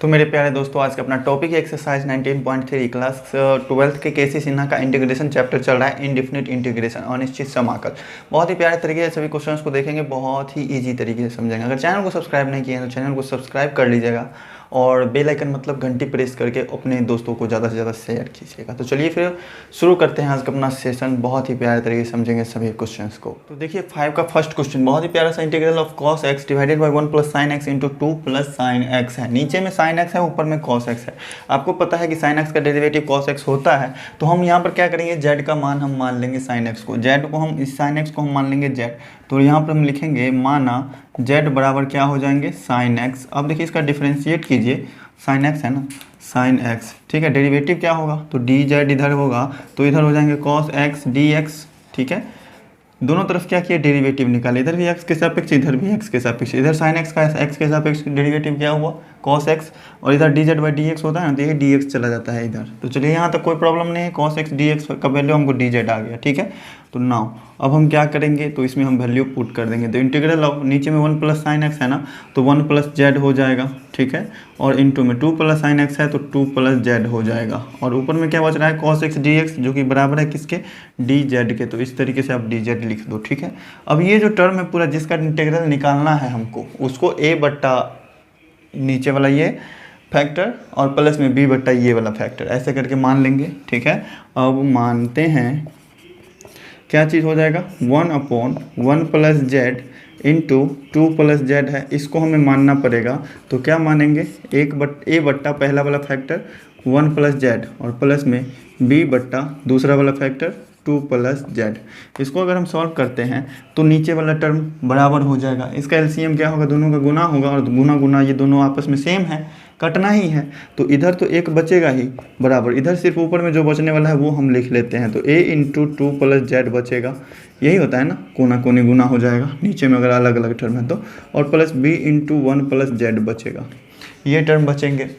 तो मेरे प्यारे दोस्तों, आज का अपना टॉपिक है एक्सरसाइज 19.3 क्लास 12th के केसी सिन्हा का इंटीग्रेशन चैप्टर चल रहा है, इनडिफिनिट इंटीग्रेशन, अनिश्चित समाकल। बहुत ही प्यारे तरीके से सभी क्वेश्चंस को देखेंगे, बहुत ही इजी तरीके से समझेंगे। अगर चैनल को सब्सक्राइब नहीं किया है तो चैनल को सब्सक्राइब कर लीजिएगा और बेल आइकन मतलब घंटी प्रेस करके अपने दोस्तों को ज़्यादा से ज़्यादा शेयर कीजिएगा। तो चलिए फिर शुरू करते हैं आज का अपना सेशन। बहुत ही प्यारे तरीके से समझेंगे सभी क्वेश्चंस को। तो देखिए 5 का फर्स्ट क्वेश्चन बहुत ही प्यारा सा, integral of cos x divided by 1 plus sine x into 2 plus sine x है। नीचे में साइन एक्स है, ऊपर में cos x है। आपको पता है कि साइन एक्स का डेरिवेटिव cos x होता है, तो हम यहाँ पर क्या करेंगे, z का मान हम मान लेंगे साइन एक्स को, z को हम इस साइन एक्स को हम मान लेंगे z। तो यहाँ पर हम लिखेंगे माना z बराबर क्या हो जाएंगे साइन एक्स। अब देखिए इसका डिफ्रेंशिएट कीजिए, साइन एक्स है ना, साइन एक्स, ठीक है। डेरिवेटिव क्या होगा, तो डी जेड इधर होगा तो इधर हो जाएंगे cos x dx, ठीक है। दोनों तरफ क्या किया, डेरिवेटिव निकाले, इधर भी x के सापेक्ष इधर भी x के सापेक्ष। इधर साइन x का x के सापेक्ष डेरिवेटिव क्या हुआ cos x, और इधर dz बाई dx होता है ना, तो ये dx चला जाता है इधर। तो चलिए यहाँ तक कोई प्रॉब्लम नहीं है, cos x dx का वैल्यू हमको dz आ गया, ठीक है। तो नाउ अब हम क्या करेंगे, तो इसमें हम वैल्यू पुट कर देंगे। तो इंटीग्रल ऑफ, नीचे में 1 प्लस साइन एक्स है ना, तो 1 प्लस जेड हो जाएगा, ठीक है। और इंटू में 2 प्लस साइन एक्स है तो 2 प्लस जेड हो जाएगा। और ऊपर में क्या बच रहा है cos x dx, जो कि बराबर है किसके, डी जेड के। तो इस तरीके से आप डी जेड लिख दो, ठीक है। अब ये जो टर्म है पूरा जिसका इंटीग्रल निकालना है हमको, उसको a बट्टा नीचे वाला ये फैक्टर और प्लस में b बट्टा ये वाला फैक्टर ऐसे करके मान लेंगे, ठीक है। अब मानते हैं क्या चीज़ हो जाएगा, 1/1 plus Z into 2 plus Z है, इसको हमें मानना पड़ेगा। तो क्या मानेंगे, a बट्टा पहला वाला फैक्टर 1 प्लस जेड और प्लस में b बट्टा दूसरा वाला फैक्टर 2 प्लस जेड। इसको अगर हम सॉल्व करते हैं तो नीचे वाला टर्म बराबर हो जाएगा, इसका एलसीएम क्या होगा, दोनों का गुना होगा, और गुना गुना ये दोनों आपस में सेम है, कटना ही है। तो इधर तो एक बचेगा ही बराबर, इधर सिर्फ ऊपर में जो बचने वाला है वो हम लिख लेते हैं। तो a इंटू 2 प्लस जेड बचेगा, यही होता है ना, कोना कोनी गुना हो जाएगा नीचे में अगर अलग अलग टर्म है तो, और plus b into 1 plus Z बचेगा, ये टर्म बचेंगे।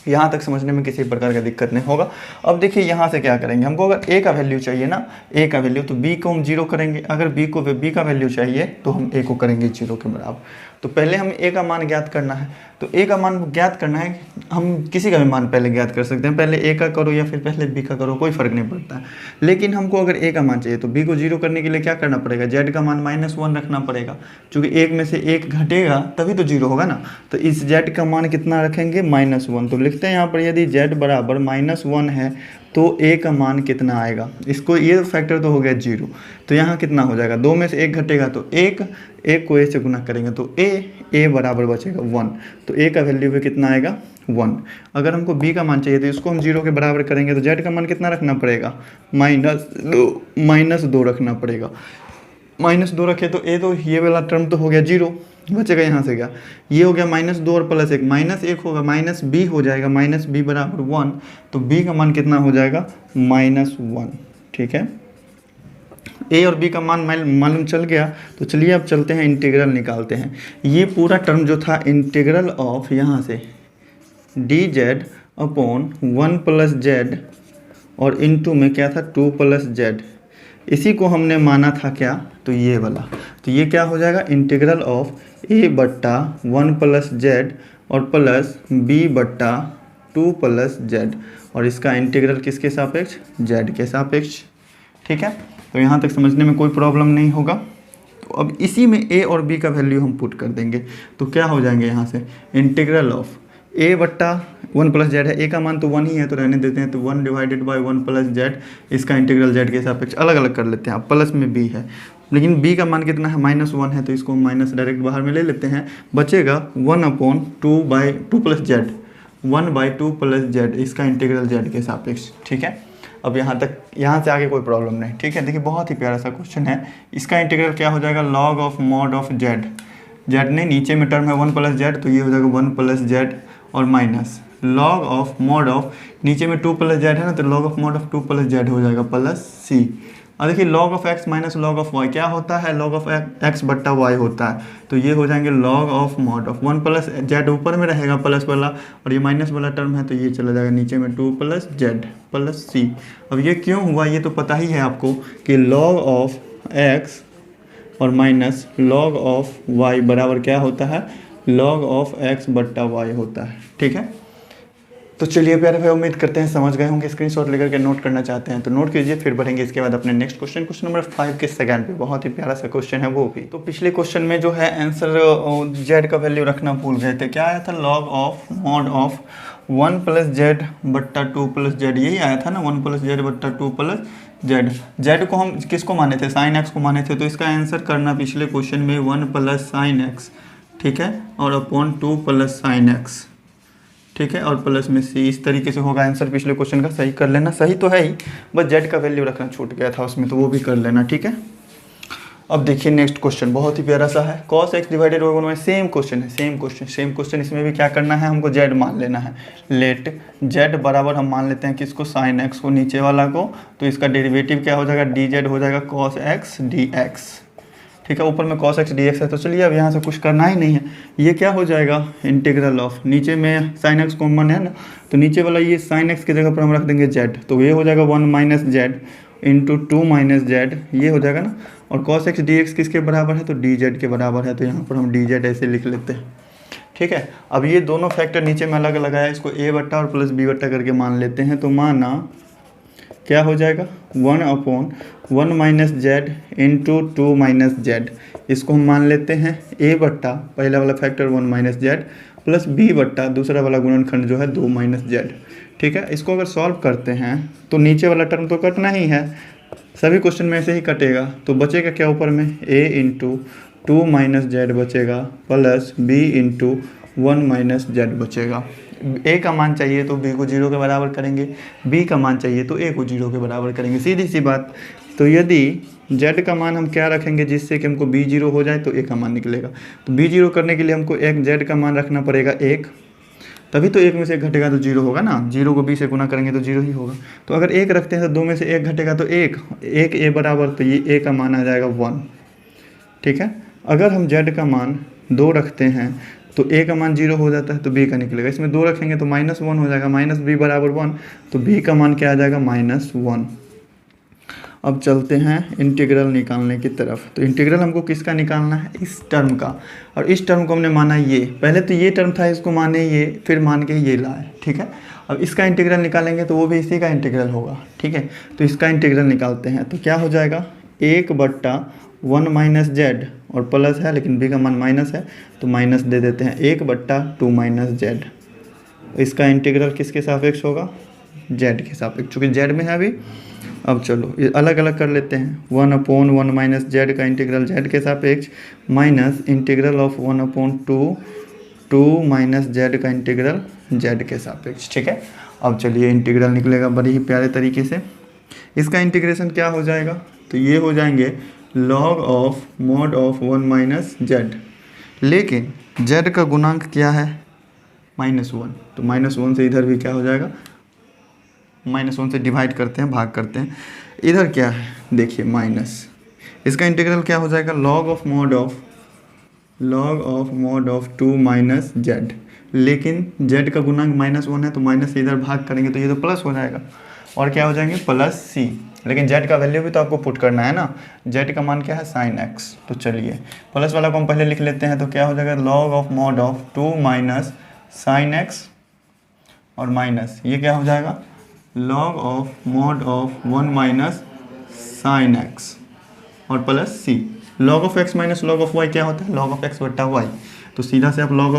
यहाँ तक समझने में किसी प्रकार का दिक्कत नहीं होगा। अब देखिए यहाँ से क्या करेंगे, हमको अगर a का वैल्यू चाहिए ना, a का वैल्यू, तो b को हम 0 करेंगे। अगर b का वैल्यू चाहिए तो हम a को करेंगे 0 के बराबर। तो पहले हमें a का मान ज्ञात करना है। तो a का मान ज्ञात करना है, हम किसी का भी मान पहले ज्ञात कर सकते हैं, पहले a का करो या फिर पहले b का करो, कोई फ़र्क नहीं पड़ता है। लेकिन हमको अगर a का मान चाहिए तो b को 0 करने के लिए क्या करना पड़ेगा, z का मान -1 रखना पड़ेगा, क्योंकि एक में से एक घटेगा तभी तो 0 होगा ना। तो इस z का मान कितना रखेंगे, -1। तो लिखते हैं यहाँ पर, यदि z बराबर -1 है तो a का मान कितना आएगा, इसको ये फैक्टर तो हो गया 0, तो यहाँ कितना हो जाएगा, 2 में से 1 घटेगा तो एक को a से गुना करेंगे तो a बराबर बचेगा 1। तो a का वैल्यू भी कितना आएगा 1। अगर हमको b का मान चाहिए तो इसको हम 0 के बराबर करेंगे, तो z का मान कितना रखना पड़ेगा, -2 रखना पड़ेगा। -2 रखे तो a, तो ये वाला टर्म तो हो गया 0, बचेगा यहाँ से क्या, ये हो गया -2 और प्लस 1, -1 होगा, -b हो जाएगा, -b बराबर 1। तो b का मान कितना हो जाएगा, -1, ठीक है। a और b का मान मालूम चल गया। तो चलिए अब चलते हैं इंटीग्रल निकालते हैं। ये पूरा टर्म जो था इंटीग्रल ऑफ यहाँ से dz अपॉन 1 प्लस जेड और इनटू में क्या था 2 प्लस जेड, इसी को हमने माना था क्या, तो ये वाला। तो ये क्या हो जाएगा, इंटीग्रल ऑफ a बट्टा 1 प्लस जेड और प्लस b बट्टा 2 प्लस जेड, और इसका इंटीग्रल किसके सापेक्ष, z के सापेक्ष, ठीक है। तो यहाँ तक समझने में कोई प्रॉब्लम नहीं होगा। तो अब इसी में a और b का वैल्यू हम पुट कर देंगे, तो क्या हो जाएंगे यहाँ से, इंटीग्रल ऑफ a बट्टा 1 प्लस जेड है, a का मान तो 1 ही है तो रहने देते हैं, तो 1 डिवाइडेड बाय 1 प्लस जेड, इसका इंटीग्रल z के सापेक्ष अलग अलग कर लेते हैं। प्लस में b है, लेकिन b का मान कितना है, -1 है, तो इसको माइनस डायरेक्ट बाहर में ले लेते हैं, बचेगा 1/2 प्लस जेड, 1/2 प्लस जेड, इसका इंटीग्रल z के सापेक्ष, ठीक है। अब यहाँ से आगे कोई प्रॉब्लम नहीं, ठीक है। देखिए बहुत ही प्यारा सा क्वेश्चन है। इसका इंटीग्रल क्या हो जाएगा, log of mod of Z, Z ने नीचे में टर्म है 1 प्लस जेड, तो ये हो जाएगा 1 प्लस जेड और minus log of mod of, नीचे में 2 प्लस जेड है ना, तो log of mod of 2 plus Z हो जाएगा प्लस सी। और देखिए log of x minus log of y क्या होता है, लॉग ऑफ एक्स बट्टा वाई होता है। तो ये हो जाएंगे log of mod of 1 plus Z ऊपर में रहेगा प्लस वाला, और ये माइनस वाला टर्म है तो ये चला जाएगा नीचे में 2 प्लस जेड प्लस सी। अब ये क्यों हुआ, ये तो पता ही है आपको कि लॉग ऑफ एक्स और माइनस लॉग ऑफ वाई बराबर क्या होता है, log ऑफ x बट्टा y होता है। ठीक है, तो चलिए प्यारे भाई, उम्मीद करते हैं समझ गए होंगे। स्क्रीनशॉट लेकर के नोट करना चाहते हैं तो नोट कीजिए, फिर बढ़ेंगे इसके बाद अपने नेक्स्ट क्वेश्चन, क्वेश्चन नंबर 5 के सेकंड पे। बहुत ही प्यारा सा क्वेश्चन है वो भी। तो पिछले क्वेश्चन में जो है आंसर जेड का वैल्यू रखना भूल गए थे। क्या आया था? Log of mod of 1 plus Z बट्टा 2 प्लस जेड, यही आया था ना, 1 प्लस जेड बट्टा 2 प्लस जेड। जेड को हम किसको माने थे? साइन एक्स को माने थे। तो इसका आंसर करना पिछले क्वेश्चन में 1 प्लस साइन एक्स, ठीक है, और अपॉन 2 प्लस साइन एक्स, ठीक है, और प्लस में सी। इस तरीके से होगा आंसर पिछले क्वेश्चन का। सही कर लेना, सही तो है ही, बस जेड का वैल्यू रखना छूट गया था उसमें, तो वो भी कर लेना। ठीक है, अब देखिए नेक्स्ट क्वेश्चन, बहुत ही प्यारा सा है। cos x डिवाइडेड बाई 1 में सेम क्वेश्चन है, सेम क्वेश्चन। इसमें भी क्या करना है, हमको z मान लेना है। लेट z बराबर हम मान लेते हैं किसको? sin x को, नीचे वाला को। तो इसका डेरिवेटिव क्या हो जाएगा? dz हो जाएगा cos x dx। ठीक है, ऊपर में cos x dx है। तो चलिए अब यहाँ से कुछ करना ही नहीं है। ये क्या हो जाएगा? इंटीग्रल ऑफ, नीचे में sin x कॉमन है ना, तो नीचे वाला ये sin x की जगह पर हम रख देंगे z। तो ये हो जाएगा 1 minus Z into 2 minus Z, ये हो जाएगा ना। और cos x dx किसके बराबर है? तो dz के बराबर है। तो यहाँ पर हम dz ऐसे लिख लेते हैं। ठीक है, अब ये दोनों फैक्टर नीचे में अलग अलग आया, इसको a बट्टा और प्लस b बट्टा करके मान लेते हैं। तो माना क्या हो जाएगा? 1 upon 1 minus Z into 2 minus Z. इसको हम मान लेते हैं a बट्टा, पहला वाला factor 1 minus Z, plus b बट्टा दूसरा वाला गुणनखंड जो है 2 माइनस जेड। ठीक है, इसको अगर सॉल्व करते हैं तो नीचे वाला टर्म तो कटना ही है, सभी क्वेश्चन में ऐसे ही कटेगा। तो बचेगा क्या ऊपर में? a इंटू 2 माइनस जेड बचेगा, plus b into 1 minus Z बचेगा। a का मान चाहिए तो b को 0 के बराबर करेंगे, b का मान चाहिए तो a को 0 के बराबर करेंगे, सीधी सी बात। तो यदि z का मान हम क्या रखेंगे जिससे कि हमको b 0 हो जाए, तो a का मान निकलेगा। तो b 0 करने के लिए हमको एक z का मान रखना पड़ेगा 1, तभी तो 1 में से 1 घटेगा तो 0 होगा ना। 0 को b से गुना करेंगे तो 0 ही होगा। तो अगर 1 रखते हैं तो 2 में से 1 घटेगा तो 1 a बराबर, तो ये a का मान आ जाएगा 1। ठीक है, अगर हम z का मान 2 रखते हैं तो a का मान 0 हो जाता है, तो b का निकलेगा। इसमें 2 रखेंगे तो -1 हो जाएगा, माइनस b बराबर 1, तो b का मान क्या आ जाएगा? -1। अब चलते हैं इंटीग्रल निकालने की तरफ। तो इंटीग्रल हमको किसका निकालना है? इस टर्म का। और इस टर्म को हमने माना ये, पहले तो ये टर्म था, इसको माने ये, फिर मान के ये लाए। ठीक है, अब इसका इंटीग्रल निकालेंगे तो वो भी इसी का इंटीग्रल होगा। ठीक है, तो इसका इंटीग्रल निकालते हैं तो क्या हो जाएगा? 1 बट्टा 1 माइनस जेड, और प्लस है लेकिन b का मान माइनस है तो माइनस दे देते हैं, 1 बट्टा 2 माइनस जेड। इसका इंटीग्रल किसके सापेक्ष होगा? z के सापेक्ष, चूँकि z में है अभी। अब चलो ये अलग अलग कर लेते हैं। 1 अपॉन 1 माइनस जेड का इंटीग्रल z के सापेक्ष, minus integral of 1 upon 2 minus Z का इंटीग्रल z के सापेक्ष। ठीक है, अब चलिए इंटीग्रल निकलेगा बड़ी ही प्यारे तरीके से। इसका इंटीग्रेशन क्या हो जाएगा? तो ये हो जाएंगे log of mod of 1 minus Z, लेकिन z का गुणांक क्या है? -1। तो -1 से इधर भी क्या हो जाएगा? -1 से डिवाइड करते हैं, भाग करते हैं। इधर क्या है? देखिए माइनस। इसका इंटीग्रल क्या हो जाएगा? Log of mod of 2 minus Z, लेकिन z का गुणांक -1 है तो माइनस से इधर भाग करेंगे तो ये तो प्लस हो जाएगा, और क्या हो जाएंगे? Plus c। लेकिन z का वैल्यू भी तो आपको पुट करना है ना। z का मान क्या है? sin x। तो चलिए प्लस वाला को हम पहले लिख लेते हैं। तो क्या हो जाएगा? Log of mod of 2 minus sin x, और माइनस ये क्या हो जाएगा? Log of mod of 1 minus sin x, और plus c। Log of x minus log of y क्या होता है? लॉग ऑफ x बट्टा y। तो सीधा से आप लॉग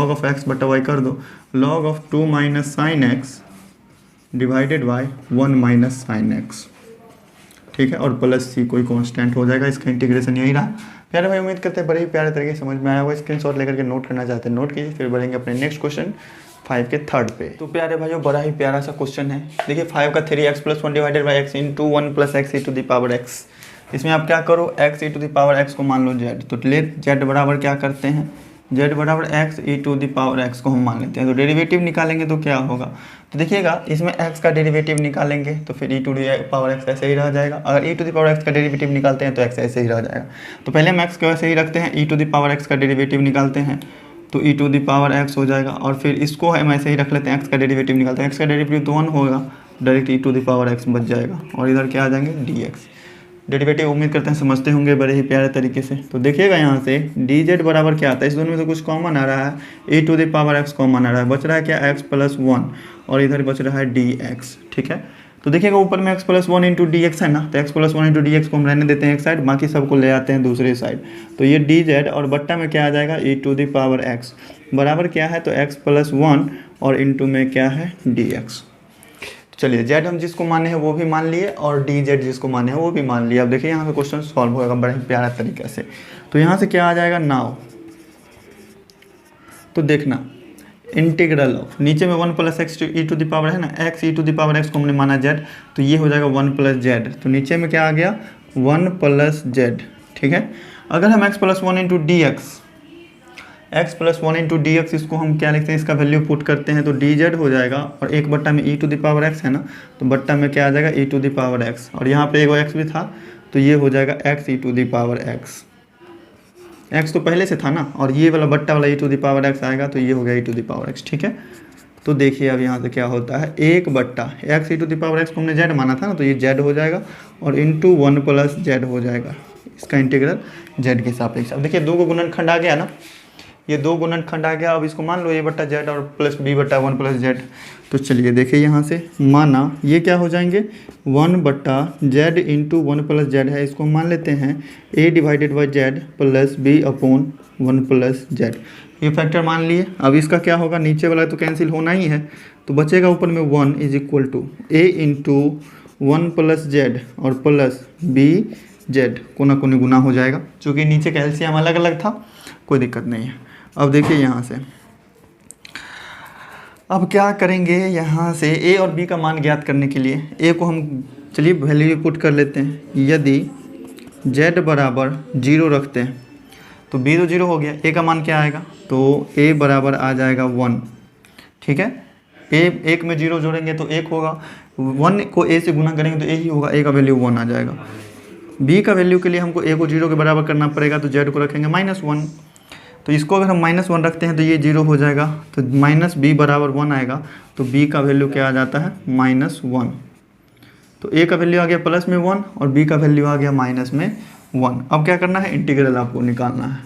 ऑफ x बट्टा y कर दो। Log of 2 minus sin x divided by 1 minus sin x। ठीक है, और प्लस c कोई कांस्टेंट हो जाएगा। इसका इंटीग्रेशन यही रहा। प्यारे भाई, उम्मीद करते हैं बड़े ही प्यारे तरीके से समझ में आया होगा। स्क्रीनशॉट लेकर के नोट करना चाहते हैं नोट कीजिए, फिर बढ़ेंगे अपने नेक्स्ट क्वेश्चन 5 के थर्ड पे। तो प्यारे भाइयों, बड़ा ही प्यारा सा क्वेश्चन है। देखिए 5 का 3x + 1 divided by x into 1 + x e to the power x। इसमें आप क्या करो? x e to the power x को मान लो z। तो लेट z बराबर क्या करते हैं? z बराबर x e to the power x को हम मान लेते हैं। तो डेरिवेटिव निकालेंगे तो क्या होगा? तो देखिएगा, इसमें x का डेरिवेटिव निकालेंगे तो फिर e to the power x ऐसे ही रह जाएगा। अगर e to the power x का डेरिवेटिव निकालते हैं तो x ऐसे ही रह जाएगा। तो पहले हम x को ऐसे ही रखते हैं, e to the power x का डेरिवेटिव निकालते हैं तो e to the power x हो जाएगा। और फिर इसको हम ऐसे ही रख लेते हैं, x का डेरिवेटिव निकालते हैं। x का डेरिवेटिव तो 1 होगा, direct e to the power x बच जाएगा, और इधर क्या आ जाएंगे? dx। डेरिवेटिव उम्मीद करते हैं समझते होंगे बड़े ही प्यारे तरीके से। तो देखिएगा यहाँ से डी जेड बराबर क्या आता है, इस दोनों में से कुछ कॉमन आ रहा है, a to the power x common आ रहा है, बच रहा है क्या एक्स प्लस वन, और इधर बच रहा है डी एक्स। ठीक है, तो देखिएगा ऊपर में x plus one into D x है ना, तो x plus one into D x को हम रहने देते हैं एक साइड, बाकी सबको ले आते हैं दूसरे साइड। तो ये डी जेड और बट्टा में क्या आ जाएगा ए टू द पावर एक्स बराबर क्या है, तो एक्स प्लस वन और इंटू में क्या है डी एक्स। चलिए जेड हम जिसको माने हैं वो भी मान लिए और डी जेड जिसको माने हैं वो भी मान लिया। अब देखिए यहाँ पे क्वेश्चन सॉल्व होगा बड़ा ही प्यारा तरीके से। तो यहाँ से क्या आ जाएगा नाउ, तो देखना इंटीग्रल ऑफ नीचे में one plus x e to the power है ना, x e to the power x को हमने माना जेड, तो ये हो जाएगा वन प्लस जेड, तो नीचे में क्या आ गया वन प्लस जेड। ठीक है, अगर हम x plus one into D x, x plus one into D x इसको हम क्या लिखते हैं, इसका वैल्यू पुट करते हैं तो डी जेड हो जाएगा, और एक बट्टा में ई टू द पावर एक्स है ना, तो बट्टा में क्या आ जाएगा ई टू द पावर एक्स, और यहाँ पे एक एक्स भी था तो ये हो जाएगा x e to the power x, x तो पहले से था ना, और ये वाला बट्टा वाला ई टू द पावर एक्स आएगा तो ये हो गया ई टू द पावर एक्स। ठीक है, तो देखिए अब यहाँ से क्या होता है, एक बट्टा x e to the power x को हमने जेड माना था ना, तो ये जेड हो जाएगा और इंटू वन प्लस जेड हो जाएगा, इसका इंटीग्रल जेड के सापेक्ष। अब देखिए दो को गुणनखंड आ गया ना, ये दो गुणनखंड आ गया, अब इसको मान लो ए बट्टा जेड और प्लस बी बट्टा वन प्लस जेड। तो चलिए देखिए यहाँ से माना ये क्या हो जाएंगे वन बट्टा z into one plus Z है, इसको मान लेते हैं a divided by z plus b upon one plus z, ये फैक्टर मान लिए। अब इसका क्या होगा, नीचे वाला तो कैंसिल होना ही है, तो बचेगा ऊपर में one is equal to A into one plus Z और प्लस बी जेड, कोना कोने गुना हो जाएगा, चूँकि नीचे का एलसीएम अलग अलग था, कोई दिक्कत नहीं है। अब देखिए यहाँ से अब क्या करेंगे, यहाँ से ए और बी का मान ज्ञात करने के लिए ए को हम चलिए वैल्यू पुट कर लेते हैं, यदि z बराबर 0 रखते हैं तो b तो 0 हो गया, a का मान क्या आएगा, तो a बराबर आ जाएगा 1। ठीक है, a एक में 0 जोड़ेंगे तो 1 होगा, 1 को a से गुना करेंगे तो a ही होगा, a का वैल्यू 1 आ जाएगा। b का वैल्यू के लिए हमको a को 0 के बराबर करना पड़ेगा, तो z को रखेंगे -1, तो इसको अगर हम -1 रखते हैं तो ये 0 हो जाएगा, तो माइनस बी बराबर 1 आएगा, तो b का वैल्यू क्या आ जाता है -1। तो a का वैल्यू आ गया प्लस में 1 और b का वैल्यू आ गया माइनस में 1। अब क्या करना है, इंटीग्रल आपको निकालना है,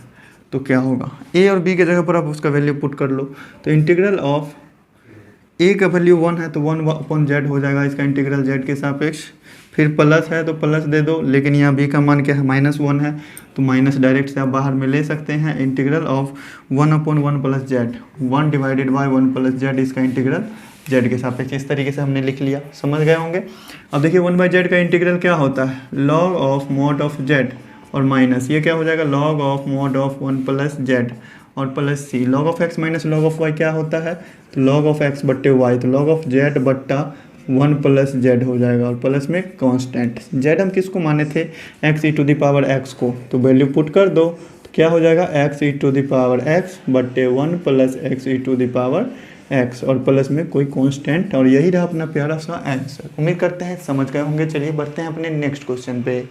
तो क्या होगा a और b के जगह पर आप उसका वैल्यू पुट कर लो, तो इंटीग्रल ऑफ a का वैल्यू 1 है तो 1 अपॉन जेड हो जाएगा, इसका इंटीग्रल जेड के सापेक्ष, फिर प्लस है तो प्लस दे दो, लेकिन यहाँ b का मान क्या है -1 है, तो माइनस डायरेक्ट से आप बाहर में ले सकते हैं, integral of 1 upon 1 plus Z, 1 divided by 1 plus Z, इसका इंटीग्रल जेड के सापेक्ष। इस तरीके से हमने लिख लिया, समझ गए होंगे। अब देखिए 1 बाई जेड का इंटीग्रल क्या होता है, log of mod of z और माइनस ये क्या हो जाएगा, log of mod of 1 plus Z और plus c, log of x minus log of y क्या होता है, तो लॉग ऑफ एक्स बट्टे वाई, तो लॉग ऑफ जेड बट्टा 1 प्लस जेड हो जाएगा, और प्लस में कांस्टेंट जेड हम किसको माने थे, x e to the power x को, तो वैल्यू पुट कर दो, तो क्या हो जाएगा x e to the power x बट्टे 1 plus x e to the power x, और प्लस में कोई कांस्टेंट, और यही रहा अपना प्यारा सा आंसर। उम्मीद करते हैं समझ गए होंगे। चलिए बढ़ते हैं अपने नेक्स्ट क्वेश्चन पे।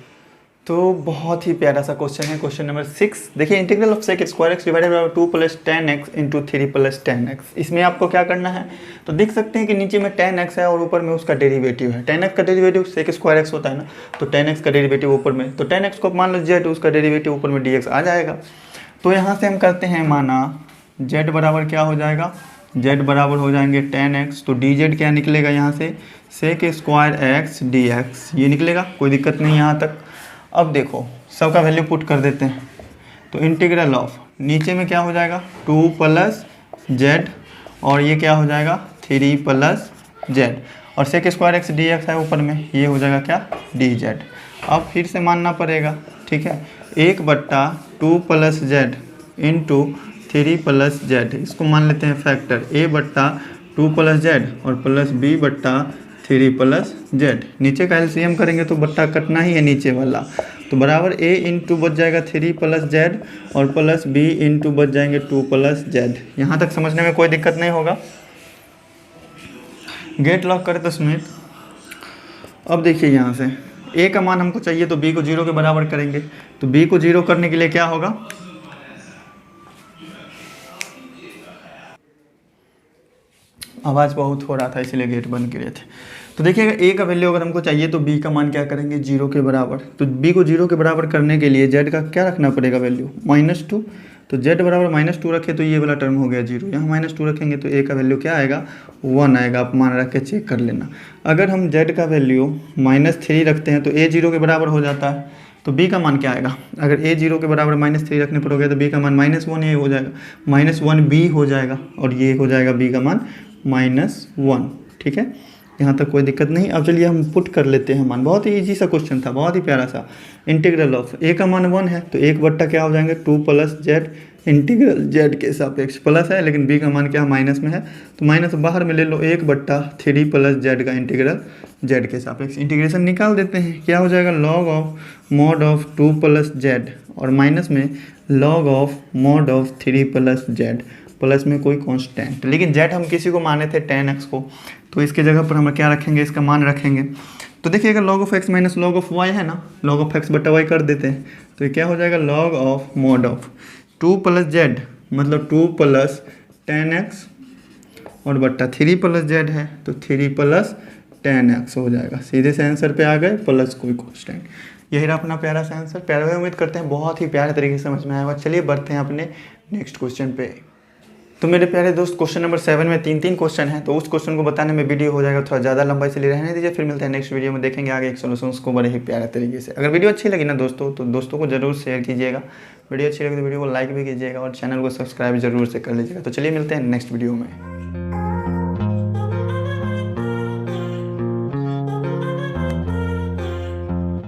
तो बहुत ही प्यारा सा क्वेश्चन है, क्वेश्चन नंबर 6। देखिए integral of sec square x divided by 2 plus 10x into 3 plus 10x। इसमें आपको क्या करना है, तो देख सकते हैं कि नीचे में 10x है और ऊपर में उसका डेरिवेटिव है। 10x का डेरिवेटिव सेक स्क्वायर एक्स होता है ना, तो 10x का डेरिवेटिव ऊपर में, तो 10x को मान लो z, उसका डेरिवेटिव ऊपर में dx आ जाएगा। तो यहाँ से हम करते हैं, माना z बराबर क्या हो जाएगा, z बराबर हो जाएंगे 10x, तो dz क्या निकलेगा यहाँ से, सेक स्क्वायर एक्स dx, ये निकलेगा, कोई दिक्कत नहीं यहाँ तक। अब देखो सबका वैल्यू पुट कर देते हैं, तो इंटीग्रल ऑफ नीचे में क्या हो जाएगा 2 प्लस जेड और ये क्या हो जाएगा 3 प्लस जेड, और sec square x d x है ऊपर में, ये हो जाएगा क्या डी जेड। अब फिर से मानना पड़ेगा, ठीक है, 1/2 plus Z into 3 plus Z, इसको मान लेते हैं फैक्टर a/2 प्लस जेड और प्लस b/3 प्लस जेड। नीचे का एलसीएम करेंगे तो बट्टा कटना ही है नीचे वाला, तो बराबर a इंटू बच जाएगा 3 प्लस जेड और प्लस b इंटू बच जाएंगे 2 प्लस जेड। यहाँ तक समझने में कोई दिक्कत नहीं होगा। गेट लॉक करें तो स्मिथ। अब देखिए यहाँ से a का मान हमको चाहिए, तो b को 0 के बराबर करेंगे, तो b को 0 करने के लिए क्या होगा, आवाज़ बहुत हो रहा था इसलिए गेट बंद किए थे। तो देखिएगा ए का वैल्यू अगर हमको चाहिए तो बी का मान क्या करेंगे, 0 के बराबर। तो बी को 0 के बराबर करने के लिए जेड का क्या रखना पड़ेगा वैल्यू, -2। तो जेड बराबर -2 रखे तो ये वाला टर्म हो गया 0, यहाँ -2 रखेंगे तो ए का वैल्यू क्या आएगा, 1 आएगा। आप मान रख के चेक कर लेना। अगर हम जेड का वैल्यू -3 रखते हैं तो ए 0 के बराबर हो जाता है, तो बी का मान क्या आएगा, अगर ए 0 के बराबर -3 रखने पर हो गया तो बी का मान -1 ए हो जाएगा, -1 बी हो जाएगा और ये हो जाएगा बी का मान -1। ठीक है, यहाँ तक कोई दिक्कत नहीं। अब चलिए हम पुट कर लेते हैं मान। बहुत ही ईजी सा क्वेश्चन था, बहुत ही प्यारा सा। इंटीग्रल ऑफ ए का मान 1 है तो 1 क्या हो जाएंगे 2 + जेड इंटीग्रल जेड के सापेक्ष प्लस है, लेकिन बी का मान क्या माइनस में है तो माइनस बाहर में ले लो, 1/3 + जेड का इंटीग्रल जेड के सापेक्ष। इंटीग्रेशन निकाल देते हैं, क्या हो जाएगा log of mod of 2 + Z और माइनस में log of mod of 3 + Z, plus में कोई कांस्टेंट। लेकिन जेड हम किसी को माने थे 10x को, तो इसके जगह पर हम क्या रखेंगे, इसका मान रखेंगे। तो देखिएगा log of x - log of y है ना, log of x बटा y कर देते हैं तो ये क्या हो जाएगा log of mod of 2 + z मतलब 2 + 10x और बट्टा 3 + z है तो 3 + 10x हो जाएगा। सीधे से आंसर पे आ गए प्लस कोई कांस्टेंट। यही रहा अपना प्यारा सा आंसर। प्यारा, उम्मीद करते हैं बहुत ही प्यारे तरीके से समझ में आएगा। चलिए बढ़ते हैं अपने नेक्स्ट क्वेश्चन पे। तो मेरे प्यारे दोस्त क्वेश्चन नंबर 7 में 3 क्वेश्चन हैं, तो उस क्वेश्चन को बताने में वीडियो हो जाएगा थोड़ा ज़्यादा लंबा, इसलिए रहने दीजिए। फिर मिलते हैं नेक्स्ट वीडियो में, देखेंगे आगे एक सोल्यूशंस को बड़े ही प्यारे तरीके से। अगर वीडियो अच्छी लगी ना दोस्तों तो दोस्तों को जरूर शेयर कीजिएगा, वीडियो अच्छी लगी तो वीडियो को लाइक भी कीजिएगा और चैनल को सब्सक्राइब जरूर से कर लीजिएगा। तो चलिए मिलते हैं नेक्स्ट वीडियो में।